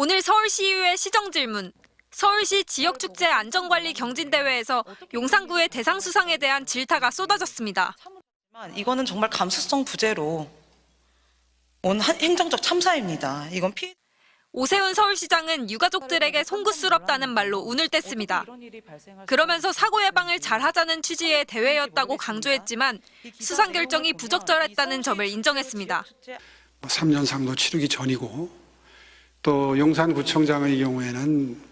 오늘 서울시의회 시정질문. 서울시 지역축제 안전관리 경진대회에서 용산구의 대상 수상에 대한 질타가 쏟아졌습니다. 이거는 정말 감수성 부재로 온 행정적 참사입니다. 이건 오세훈 서울시장은 유가족들에게 송구스럽다는 말로 운을 뗐습니다. 그러면서 사고 예방을 잘하자는 취지의 대회였다고 강조했지만 수상 결정이 부적절했다는 점을 인정했습니다. 3년 상도 치르기 전이고 또 용산구청장의 경우에는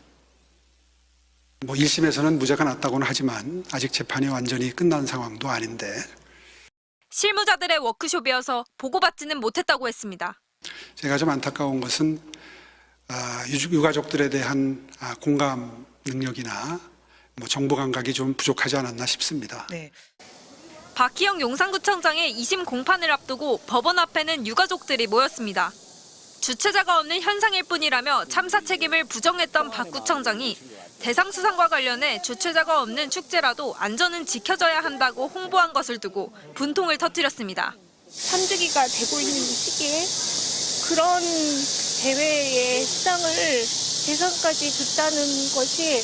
1심에서는 무죄가 났다고는 하지만 아직 재판이 완전히 끝난 상황도 아닌데 실무자들의 워크숍이어서 보고받지는 못했다고 했습니다. 제가 좀 안타까운 것은 유가족들에 대한 공감 능력이나 정보 감각이 좀 부족하지 않았나 싶습니다. 네. 박희영 용산구청장의 2심 공판을 앞두고 법원 앞에는 유가족들이 모였습니다. 주최자가 없는 현상일 뿐이라며 참사 책임을 부정했던 박 구청장이 대상 수상과 관련해 주최자가 없는 축제라도 안전은 지켜져야 한다고 홍보한 것을 두고 분통을 터뜨렸습니다. 3주기가 되고 있는 이 시기에 그런 대회의 수상을 대상까지 줬다는 것이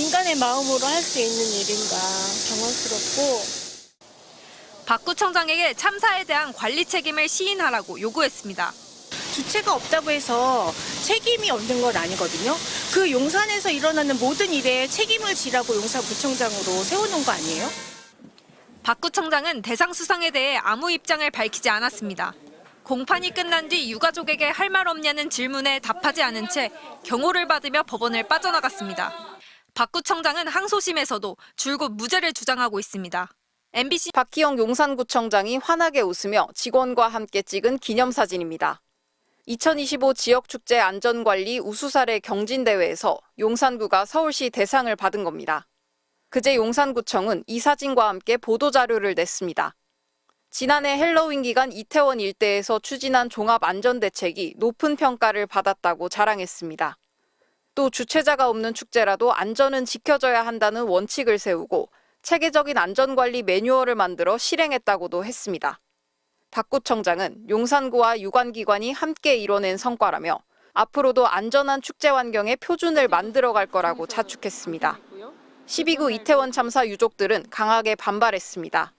인간의 마음으로 할 수 있는 일인가 경험스럽고. 박 구청장에게 참사에 대한 관리 책임을 시인하라고 요구했습니다. 주체가 없다고 해서 책임이 없는 건 아니거든요. 그 용산에서 일어나는 모든 일에 책임을 지라고 용산구청장으로 세워놓은 거 아니에요? 박 구청장은 대상 수상에 대해 아무 입장을 밝히지 않았습니다. 공판이 끝난 뒤 유가족에게 할 말 없냐는 질문에 답하지 않은 채 경호를 받으며 법원을 빠져나갔습니다. 박 구청장은 항소심에서도 줄곧 무죄를 주장하고 있습니다. MBC 박희영 용산구청장이 환하게 웃으며 직원과 함께 찍은 기념사진입니다. 2025 지역축제 안전관리 우수사례 경진대회에서 용산구가 서울시 대상을 받은 겁니다. 그제 용산구청은 이 사진과 함께 보도자료를 냈습니다. 지난해 헬로윈 기간 이태원 일대에서 추진한 종합안전대책이 높은 평가를 받았다고 자랑했습니다. 또 주최자가 없는 축제라도 안전은 지켜져야 한다는 원칙을 세우고 체계적인 안전관리 매뉴얼을 만들어 실행했다고도 했습니다. 박 구청장은 용산구와 유관기관이 함께 이뤄낸 성과라며 앞으로도 안전한 축제 환경의 표준을 만들어갈 거라고 자축했습니다. 12구 이태원 참사 유족들은 강하게 반발했습니다.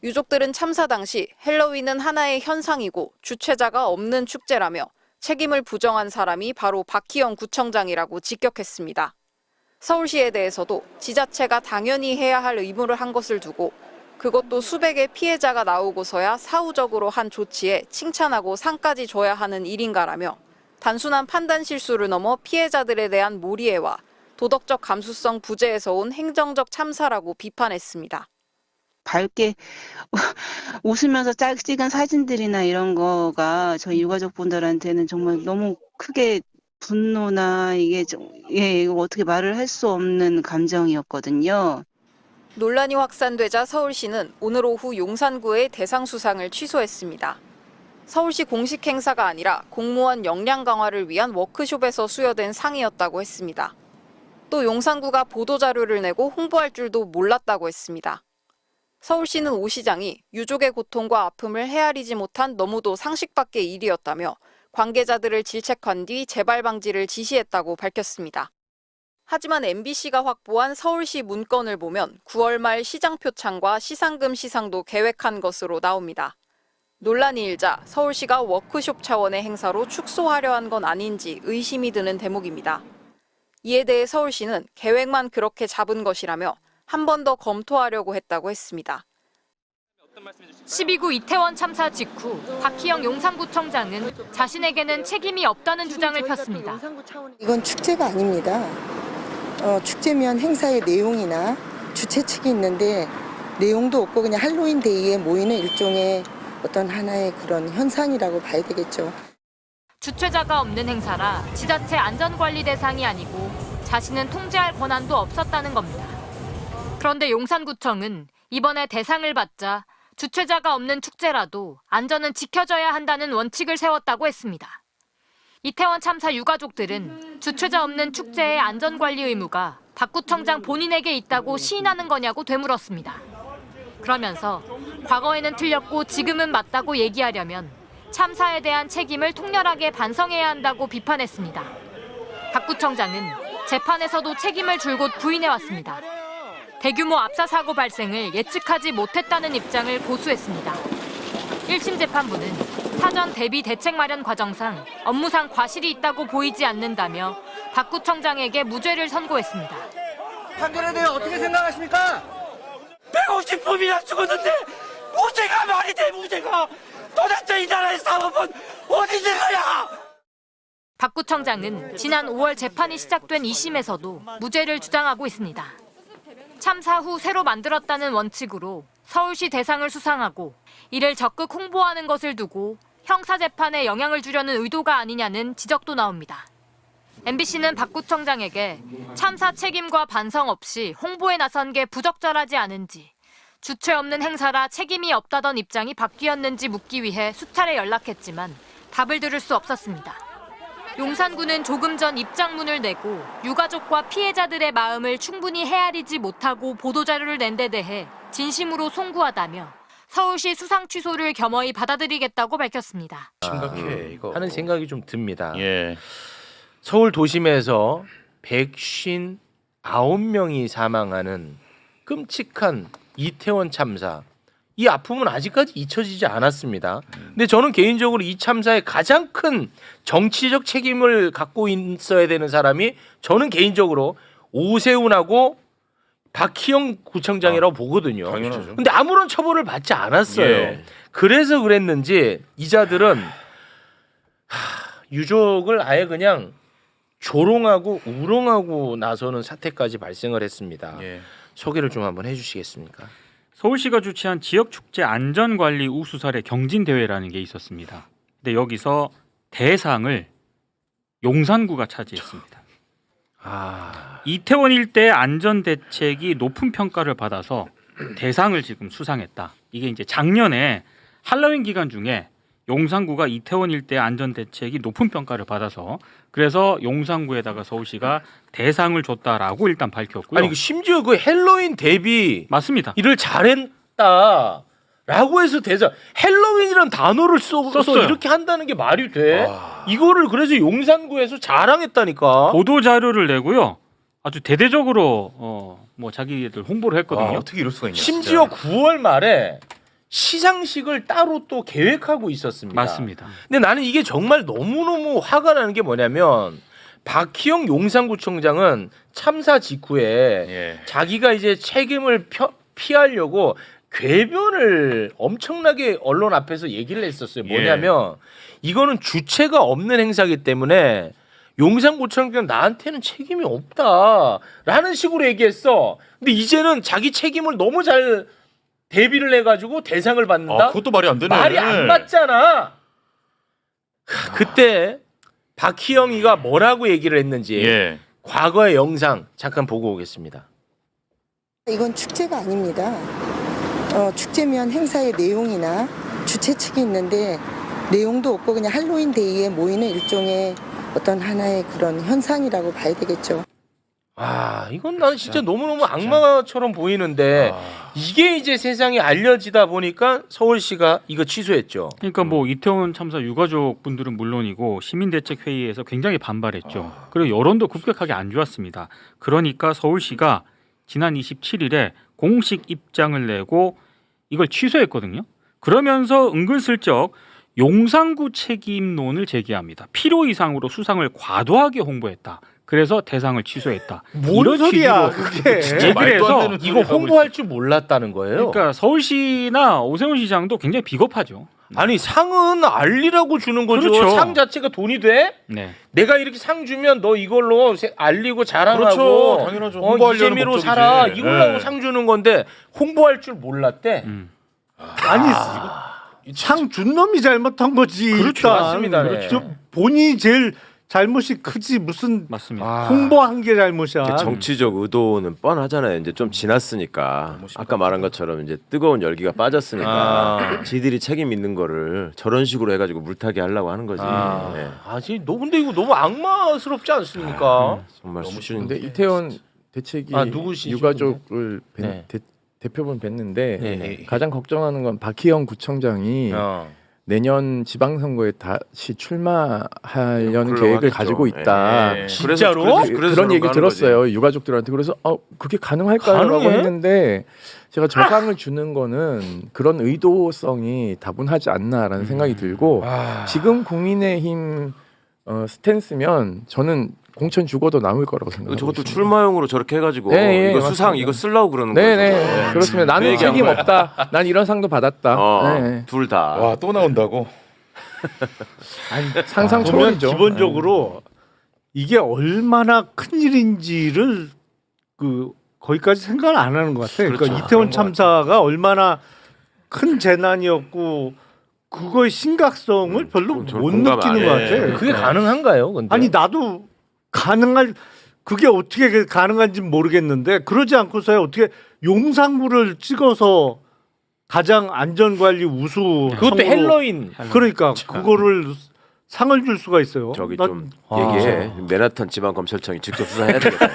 유족들은 참사 당시 헬로윈은 하나의 현상이고 주최자가 없는 축제라며 책임을 부정한 사람이 바로 박희영 구청장이라고 직격했습니다. 서울시에 대해서도 지자체가 당연히 해야 할 의무를 한 것을 두고 그것도 수백의 피해자가 나오고서야 사후적으로 한 조치에 칭찬하고 상까지 줘야 하는 일인가라며 단순한 판단 실수를 넘어 피해자들에 대한 몰이해와 도덕적 감수성 부재에서 온 행정적 참사라고 비판했습니다. 밝게 웃으면서 찍은 사진들이나 이런 거가 저희 유가족분들한테는 정말 너무 크게 분노나 이거 어떻게 말을 할 수 없는 감정이었거든요. 논란이 확산되자 서울시는 오늘 오후 용산구의 대상 수상을 취소했습니다. 서울시 공식 행사가 아니라 공무원 역량 강화를 위한 워크숍에서 수여된 상이었다고 했습니다. 또 용산구가 보도자료를 내고 홍보할 줄도 몰랐다고 했습니다. 서울시는 오 시장이 유족의 고통과 아픔을 헤아리지 못한 너무도 상식 밖의 일이었다며 관계자들을 질책한 뒤 재발 방지를 지시했다고 밝혔습니다. 하지만 MBC가 확보한 서울시 문건을 보면 9월 말 시장 표창과 시상금 시상도 계획한 것으로 나옵니다. 논란이 일자 서울시가 워크숍 차원의 행사로 축소하려 한 건 아닌지 의심이 드는 대목입니다. 이에 대해 서울시는 계획만 그렇게 잡은 것이라며 한 번 더 검토하려고 했다고 했습니다. 12구 이태원 참사 직후 박희영 용산구청장은 자신에게는 책임이 없다는 주장을 폈습니다. 이건 축제가 아닙니다. 축제면 행사의 내용이나 주최 측이 있는데 내용도 없고 그냥 할로윈 데이에 모이는 일종의 어떤 하나의 그런 현상이라고 봐야 되겠죠. 주최자가 없는 행사라 지자체 안전관리 대상이 아니고 자신은 통제할 권한도 없었다는 겁니다. 그런데 용산구청은 이번에 대상을 받자 주최자가 없는 축제라도 안전은 지켜져야 한다는 원칙을 세웠다고 했습니다. 이태원 참사 유가족들은 주최자 없는 축제의 안전관리 의무가 박 구청장 본인에게 있다고 시인하는 거냐고 되물었습니다. 그러면서 과거에는 틀렸고 지금은 맞다고 얘기하려면 참사에 대한 책임을 통렬하게 반성해야 한다고 비판했습니다. 박 구청장은 재판에서도 책임을 줄곧 부인해왔습니다. 대규모 압사 사고 발생을 예측하지 못했다는 입장을 고수했습니다. 1심 재판부는 사전 대비 대책 마련 과정상 업무상 과실이 있다고 보이지 않는다며 박 구청장에게 무죄를 선고했습니다. 판결에 대해 어떻게 생각하십니까? 150품이나 죽었는데 무죄가 말이 돼, 무죄가. 도대체 이 나라의 사법은 어디 있는 거야? 박 구청장은 지난 5월 재판이 시작된 2심에서도 무죄를 주장하고 있습니다. 참사 후 새로 만들었다는 원칙으로 서울시 대상을 수상하고 이를 적극 홍보하는 것을 두고 형사재판에 영향을 주려는 의도가 아니냐는 지적도 나옵니다. MBC는 박 구청장에게 참사 책임과 반성 없이 홍보에 나선 게 부적절하지 않은지, 주체 없는 행사라 책임이 없다던 입장이 바뀌었는지 묻기 위해 수차례 연락했지만 답을 들을 수 없었습니다. 용산구는 조금 전 입장문을 내고 유가족과 피해자들의 마음을 충분히 헤아리지 못하고 보도자료를 낸 데 대해 진심으로 송구하다며 서울시 수상 취소를 겸허히 받아들이겠다고 밝혔습니다. 심각해 이거 하는 생각이 좀 듭니다. 예. 서울 도심에서 159명이 사망하는 끔찍한 이태원 참사. 이 아픔은 아직까지 잊혀지지 않았습니다. 근데 저는 개인적으로 이 참사에 가장 큰 정치적 책임을 갖고 있어야 되는 사람이 저는 개인적으로 오세훈하고 박희영 구청장이라고 보거든요. 당연하죠. 근데 아무런 처벌을 받지 않았어요. 예. 그래서 그랬는지 이자들은 유족을 아예 그냥 조롱하고 우롱하고 나서는 사태까지 발생을 했습니다. 예. 소개를 좀 한번 해주시겠습니까? 서울시가 주최한 지역축제 안전관리 우수사례 경진대회라는 게 있었습니다. 근데 여기서 대상을 용산구가 차지했습니다. 이태원 일대 안전대책이 높은 평가를 받아서 대상을 지금 수상했다. 이게 이제 작년에 할로윈 기간 중에 용산구가 이태원 일대 안전대책이 높은 평가를 받아서 그래서 용산구에다가 서울시가 대상을 줬다라고 일단 밝혔고요. 아니 심지어 그 헬로윈 대비 맞습니다. 일을 잘했다라고 해서 대상 헬로윈이라는 단어를 써서 썼어요. 이렇게 한다는 게 말이 돼? 이거를 그래서 용산구에서 자랑했다니까. 보도 자료를 내고요. 아주 대대적으로 뭐 자기들 홍보를 했거든요. 어떻게 이럴 수가 있냐. 심지어 9월 말에 시상식을 따로 또 계획하고 있었습니다. 맞습니다. 근데 나는 이게 정말 너무너무 화가 나는 게 뭐냐면 박희영 용산구청장은 참사 직후에 예. 자기가 이제 책임을 피하려고 궤변을 엄청나게 언론 앞에서 얘기를 했었어요. 뭐냐면 이거는 주체가 없는 행사이기 때문에 용산구청장 나한테는 책임이 없다라는 식으로 얘기했어. 근데 이제는 자기 책임을 너무 잘 대비를 해가지고 대상을 받는다? 그것도 말이 안 되네. 말이 안 맞잖아. 그때 박희영이가 뭐라고 얘기를 했는지 예. 과거의 영상 잠깐 보고 오겠습니다. 이건 축제가 아닙니다. 축제면 행사의 내용이나 주최 측이 있는데 내용도 없고 그냥 할로윈 데이에 모이는 일종의 어떤 하나의 그런 현상이라고 봐야 되겠죠. 와, 이건 나는 진짜 너무너무 악마처럼 보이는데 이게 이제 세상에 알려지다 보니까 서울시가 이거 취소했죠. 그러니까 뭐 이태원 참사 유가족 분들은 물론이고 시민대책회의에서 굉장히 반발했죠. 그리고 여론도 급격하게 안 좋았습니다. 그러니까 서울시가 지난 27일에 공식 입장을 내고 이걸 취소했거든요. 그러면서 은근슬쩍 용산구 책임론을 제기합니다. 필요 이상으로 수상을 과도하게 홍보했다. 그래서 대상을 취소했다. 뭔 소리야 그게. 얘기를 해서 이거 홍보할 줄 몰랐다는 거예요. 그러니까 서울시나 오세훈 시장도 굉장히 비겁하죠. 아니 상은 알리라고 주는 거죠. 그렇죠. 상 자체가 돈이 돼? 네. 내가 이렇게 상 주면 너 이걸로 알리고 자랑하고 그렇죠. 당연하죠. 홍보하려는 이 재미로 목적이지. 살아 이걸로 네. 상 주는 건데 홍보할 줄 몰랐대. 아니 상 준 놈이 잘못한 거지. 그렇죠. 일단. 맞습니다. 네. 그렇죠. 본인이 제일 잘못이 크지 무슨 맞습니다. 홍보한 게 잘못이야. 정치적 의도는 뻔하잖아요. 이제 좀 지났으니까 아까 말한 것처럼 이제 뜨거운 열기가 빠졌으니까 지들이 책임 있는 거를 저런 식으로 해가지고 물타기 하려고 하는 거지. 네. 지금 너 근데 이거 너무 악마스럽지 않습니까? 정말 근데 수준인데 이태원 대책이 누구시죠, 유가족을 네. 대표분 뵀는데 네. 가장 걱정하는 건 박희영 구청장이 내년 지방선거에 다시 출마하려는 그러려고 계획을 하겠죠. 가지고 있다. 예. 진짜로? 그래서 그런 얘기 하는 들었어요. 유가족들한테. 그래서 그게 가능할까라고 가능해? 했는데 제가 저 상을 주는 거는 그런 의도성이 다분하지 않나라는 생각이 들고 아. 지금 국민의힘 스탠스면 저는 공천 죽어도 남을 거라고 생각합니다. 저것도 출마용으로 저렇게 해가지고 네, 이거 맞습니다. 수상 이거 쓰려고 그러는 네네 거죠. 그렇습니다. 나는 얘기한 책임 거예요. 없다. 난 이런 상도 받았다. 네. 둘 다. 와 또 나온다고? 아니, 상상 보면 초월이죠. 기본적으로 이게 얼마나 큰 일인지를 거기까지 생각을 안 하는 것 같아요. 그렇죠. 그러니까 이태원 참사가 얼마나 큰 재난이었고 그거의 심각성을 별로 저는 못 공감 안 느끼는 것 해요. 같아요. 그게 가능한가요? 근데 아니 나도 그게 어떻게 가능한지 모르겠는데 그러지 않고서야 어떻게 용산구를 찍어서 가장 안전관리 우수 그것도 상으로 헬로윈. 그러니까 그거를 상을 줄 수가 있어요. 저기 나- 좀 얘기해. 맨하탄 지방검찰청이 직접 수사해야 되겠다.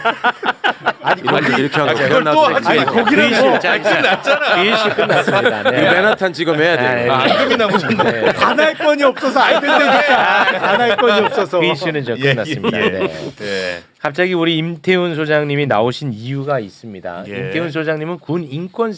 아니 이런 거 이렇게 하고 그걸 또 아니 거기는 뭐 비시 끝났습니다. 네. 맨하탄 지검 해야 돼. 임금이 나오셨네. 반할 건이 없어서 안 된다니까. 반할 건이 없어서. 비시는 저 끝났습니다. 네. 갑자기 우리 임태훈 소장님이 나오신 이유가 있습니다. 임태훈 소장님은 군 인권